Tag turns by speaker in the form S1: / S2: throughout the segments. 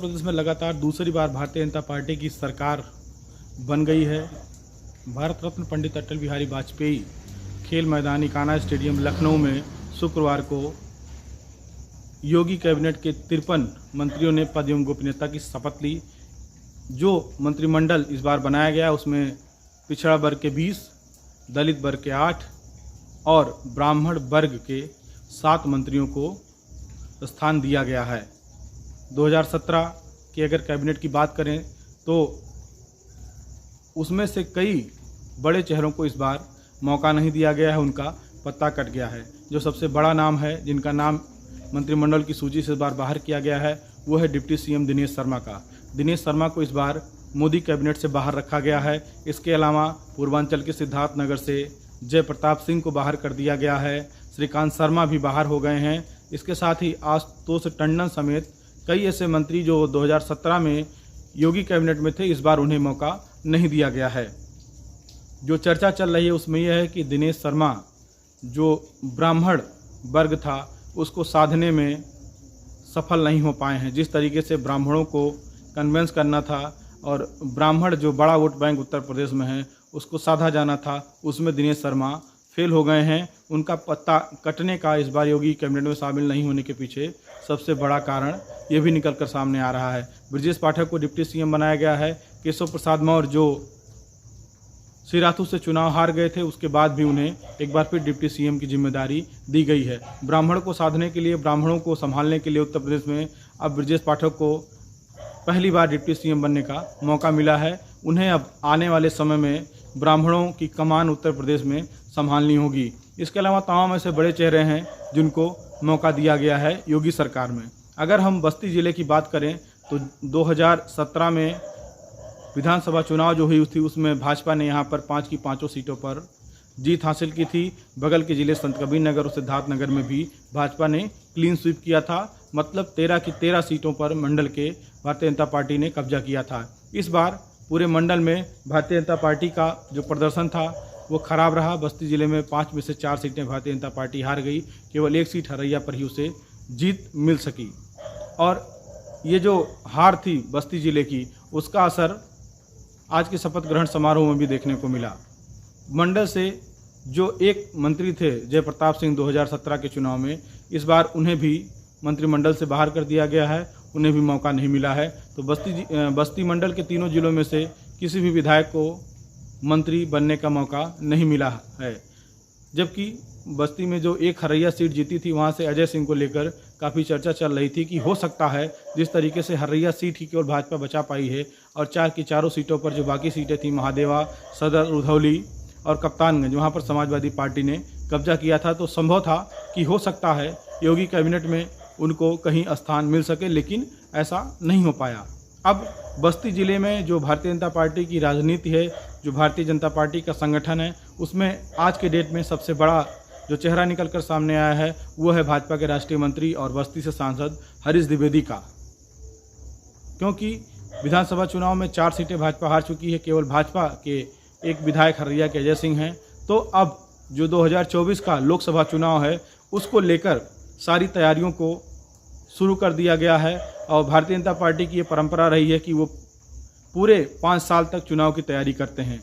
S1: प्रदेश में लगातार दूसरी बार भारतीय जनता पार्टी की सरकार बन गई है। भारत रत्न पंडित अटल बिहारी वाजपेयी खेल मैदान इकाना स्टेडियम लखनऊ में शुक्रवार को योगी कैबिनेट के 53 मंत्रियों ने पद एवं गोपनीयता की शपथ ली। जो मंत्रिमंडल इस बार बनाया गया उसमें पिछड़ा वर्ग के 20, दलित वर्ग के 8 और ब्राह्मण वर्ग के 7 मंत्रियों को स्थान दिया गया है। 2017 की अगर कैबिनेट की बात करें तो उसमें से कई बड़े चेहरों को इस बार मौका नहीं दिया गया है, उनका पत्ता कट गया है। जो सबसे बड़ा नाम है, जिनका नाम मंत्रिमंडल की सूची से इस बार बाहर किया गया है, वो है डिप्टी सीएम दिनेश शर्मा का। दिनेश शर्मा को इस बार मोदी कैबिनेट से बाहर रखा गया है। इसके अलावा पूर्वांचल के सिद्धार्थनगर से जय प्रताप सिंह को बाहर कर दिया गया है। श्रीकांत शर्मा भी बाहर हो गए हैं। इसके साथ ही आशुतोष टंडन समेत कई ऐसे मंत्री जो 2017 में योगी कैबिनेट में थे, इस बार उन्हें मौका नहीं दिया गया है। जो चर्चा चल रही है उसमें यह है कि दिनेश शर्मा जो ब्राह्मण वर्ग था उसको साधने में सफल नहीं हो पाए हैं। जिस तरीके से ब्राह्मणों को कन्विंस करना था और ब्राह्मण जो बड़ा वोट बैंक उत्तर प्रदेश में है उसको साधा जाना था, उसमें दिनेश शर्मा फेल हो गए हैं। उनका पत्ता कटने का इस बार योगी कैबिनेट में शामिल नहीं होने के पीछे सबसे बड़ा कारण ये भी निकल कर सामने आ रहा है। ब्रजेश पाठक को डिप्टी सीएम बनाया गया है। केशव प्रसाद मौर्य जो सिराथू से चुनाव हार गए थे, उसके बाद भी उन्हें एक बार फिर डिप्टी सीएम की जिम्मेदारी दी गई है। ब्राह्मण को साधने के लिए, ब्राह्मणों को संभालने के लिए उत्तर प्रदेश में अब ब्रजेश पाठक को पहली बार डिप्टी सीएम बनने का मौका मिला है। उन्हें अब आने वाले समय में ब्राह्मणों की कमान उत्तर प्रदेश में संभालनी होगी। इसके अलावा तमाम ऐसे बड़े चेहरे हैं जिनको मौका दिया गया है योगी सरकार में। अगर हम बस्ती ज़िले की बात करें तो 2017 में विधानसभा चुनाव जो हुई थी उसमें भाजपा ने यहाँ पर 5 की 5 सीटों पर जीत हासिल की थी। बगल के ज़िले संत कबीर नगर और सिद्धार्थनगर में भी भाजपा ने क्लीन स्वीप किया था। मतलब 13 की 13 सीटों पर मंडल के भारतीय जनता पार्टी ने कब्जा किया था। इस बार पूरे मंडल में भारतीय जनता पार्टी का जो प्रदर्शन था वो खराब रहा। बस्ती ज़िले में 5 में से 4 सीटें भारतीय जनता पार्टी हार गई। केवल 1 सीट हरैया पर ही उसे जीत मिल सकी। और ये जो हार थी बस्ती ज़िले की, उसका असर आज के शपथ ग्रहण समारोह में भी देखने को मिला। मंडल से जो एक मंत्री थे जय प्रताप सिंह 2017 के चुनाव में, इस बार उन्हें भी मंत्रिमंडल से बाहर कर दिया गया है, उन्हें भी मौका नहीं मिला है। तो बस्ती मंडल के तीनों जिलों में से किसी भी विधायक को मंत्री बनने का मौका नहीं मिला है। जबकि बस्ती में जो एक हरैया सीट जीती थी वहाँ से अजय सिंह को लेकर काफ़ी चर्चा चल रही थी कि हो सकता है जिस तरीके से हरैया सीट ही केवल भाजपा बचा पाई है और 4 की 4 सीटों पर जो बाकी सीटें थी महादेवा, सदर, रुधौली और कप्तानगंज, वहाँ पर समाजवादी पार्टी ने कब्जा किया था। तो संभव था कि हो सकता है योगी कैबिनेट में उनको कहीं स्थान मिल सके, लेकिन ऐसा नहीं हो पाया। अब बस्ती ज़िले में जो भारतीय जनता पार्टी की राजनीति है, जो भारतीय जनता पार्टी का संगठन है, उसमें आज के डेट में सबसे बड़ा जो चेहरा निकल कर सामने आया है वो है भाजपा के राष्ट्रीय मंत्री और बस्ती से सांसद हरीश द्विवेदी का। क्योंकि विधानसभा चुनाव में 4 सीटें भाजपा हार चुकी है, केवल भाजपा के एक विधायक हरैया के अजय सिंह हैं। तो अब जो 2024 का लोकसभा चुनाव है उसको लेकर सारी तैयारियों को शुरू कर दिया गया है। और भारतीय जनता पार्टी की ये परंपरा रही है कि वो पूरे 5 साल तक चुनाव की तैयारी करते हैं।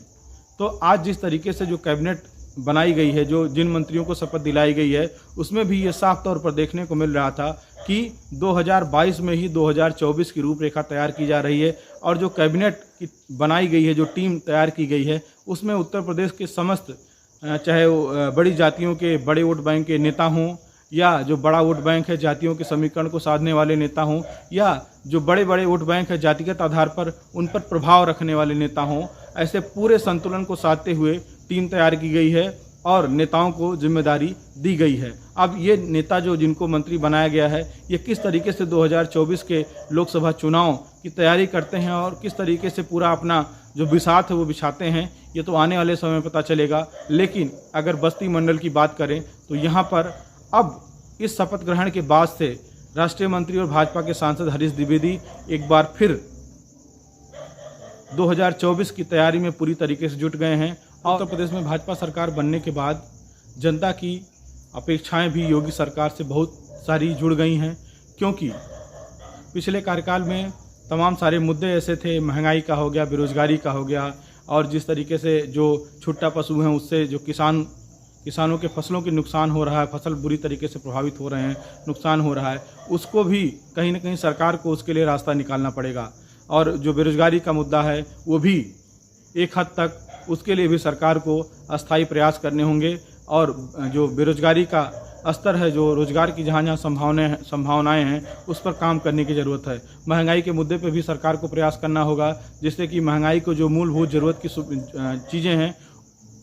S1: तो आज जिस तरीके से जो कैबिनेट बनाई गई है, जो जिन मंत्रियों को शपथ दिलाई गई है, उसमें भी ये साफ तौर पर देखने को मिल रहा था कि 2022 में ही 2024 की रूपरेखा तैयार की जा रही है। और जो कैबिनेट की बनाई गई है, जो टीम तैयार की गई है, उसमें उत्तर प्रदेश के समस्त, चाहे वो बड़ी जातियों के बड़े वोट बैंक के नेता हों या जो बड़ा वोट बैंक है जातियों के समीकरण को साधने वाले नेता हों, या जो बड़े बड़े वोट बैंक है जातिगत आधार पर उन पर प्रभाव रखने वाले नेता हों, ऐसे पूरे संतुलन को साधते हुए टीम तैयार की गई है और नेताओं को जिम्मेदारी दी गई है। अब ये नेता जो जिनको मंत्री बनाया गया है, ये किस तरीके से 2024 के लोकसभा चुनाव की तैयारी करते हैं और किस तरीके से पूरा अपना जो बिसात है वो बिछाते हैं, ये तो आने वाले समय में पता चलेगा। लेकिन अगर बस्ती मंडल की बात करें तो यहाँ पर अब इस शपथ ग्रहण के बाद से राष्ट्रीय मंत्री और भाजपा के सांसद हरीश द्विवेदी एक बार फिर 2024 की तैयारी में पूरी तरीके से जुट गए हैं। उत्तर प्रदेश में भाजपा सरकार बनने के बाद जनता की अपेक्षाएं भी योगी सरकार से बहुत सारी जुड़ गई हैं, क्योंकि पिछले कार्यकाल में तमाम सारे मुद्दे ऐसे थे, महंगाई का हो गया, बेरोजगारी का हो गया, और जिस तरीके से जो छुट्टा पशु हैं उससे जो किसानों के फसलों के नुकसान हो रहा है, फसल बुरी तरीके से प्रभावित हो रहे हैं, नुकसान हो रहा है, उसको भी कहीं ना कहीं सरकार को उसके लिए रास्ता निकालना पड़ेगा। और जो बेरोजगारी का मुद्दा है वो भी एक हद तक उसके लिए भी सरकार को अस्थायी प्रयास करने होंगे, और जो बेरोजगारी का स्तर है, जो रोजगार की जहाँ जहाँ संभावनाएं हैं, उस पर काम करने की ज़रूरत है। महंगाई के मुद्दे पर भी सरकार को प्रयास करना होगा, जिससे कि महंगाई को जो मूलभूत ज़रूरत की चीज़ें हैं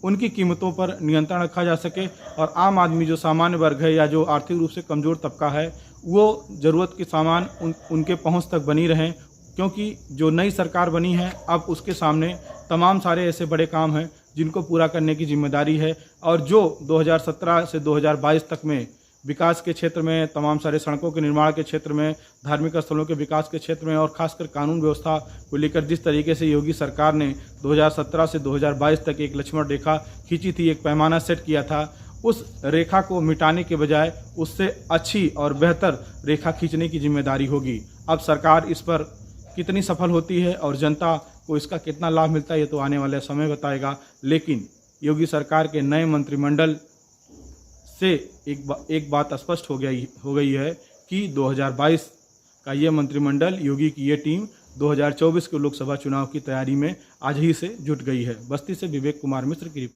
S1: उनकी कीमतों पर नियंत्रण रखा जा सके, और आम आदमी जो सामान्य वर्ग है या जो आर्थिक रूप से कमज़ोर तबका है वो ज़रूरत के सामान उनके पहुंच तक बनी रहें, क्योंकि जो नई सरकार बनी है अब उसके सामने तमाम सारे ऐसे बड़े काम हैं जिनको पूरा करने की जिम्मेदारी है। और जो 2017 से 2022 तक में विकास के क्षेत्र में, तमाम सारे सड़कों के निर्माण के क्षेत्र में, धार्मिक स्थलों के विकास के क्षेत्र में, और खासकर कानून व्यवस्था को लेकर जिस तरीके से योगी सरकार ने 2017 से 2022 तक एक लक्ष्मण रेखा खींची थी, एक पैमाना सेट किया था, उस रेखा को मिटाने के बजाय उससे अच्छी और बेहतर रेखा खींचने की जिम्मेदारी होगी। अब सरकार इस पर कितनी सफल होती है और जनता को इसका कितना लाभ मिलता है ये तो आने वाला समय बताएगा। लेकिन योगी सरकार के नए मंत्रिमंडल से एक बात स्पष्ट हो गई है कि 2022 का ये मंत्रिमंडल, योगी की ये टीम 2024 के लोकसभा चुनाव की तैयारी में आज ही से जुट गई है। बस्ती से विवेक कुमार मिश्र की